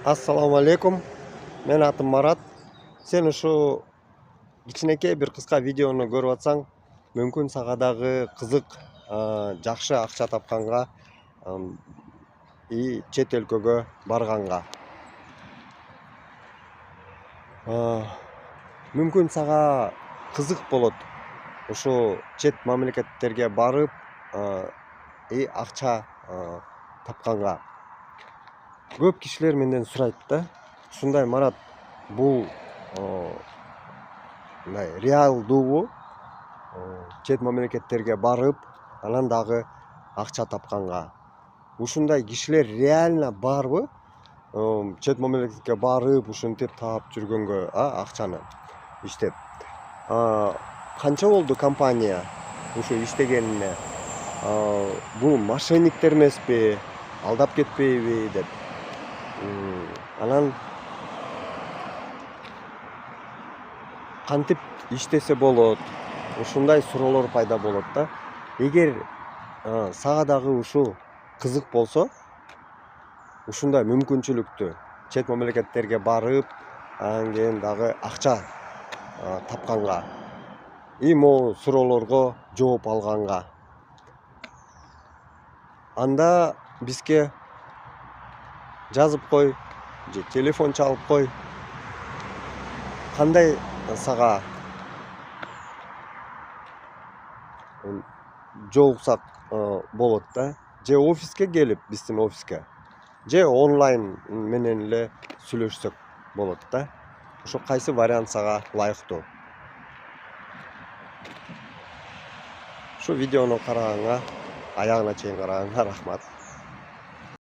Assalomu alaykum. Men atim Marat. Sen uшу кичинекей бир кыска видеону көрүп атсаң, мүмкүн сага дагы кызык, жакшы акча тапканга и чет өлкөгө барганга. Мүмкүн сага кызык болот. Ушу чет мамлекеттерге барып и акча тапканга. Көп кишилер менден сурайт да. Ушундай Марат, бул реалдуубу? Чет мамлекеттерге барып, анан дагы акча тапканга. Ушундай кишилер реально барбы? Чет мамлекетке барып, ушинтип таап жүргөнгө, акчаны иштеп. Канча болду компания ушу иштегенине? Бул мошенниктер эмеспи? Алдап кетпейби деп. Анан кантип иштесе болот? Ушундай суроолор пайда болот да. Эгер сага дагы ушу кызык болсо, ушундай мүмкүнчүлүктү чет мамлекеттерге барып, анан кийин дагы акча тапканга и могу суроолорго жооп алганга, анда бизге жазып кой же телефон чалып кой. Кандай сага жолуксак болот да? Же офиске келип, биздин офиске, же онлайн менен эле сүйлөшсөк болот да. Ошо кайсы вариант сага ылайыктуу? Ушу видеону караганга, аягына чейин караганга рахмат.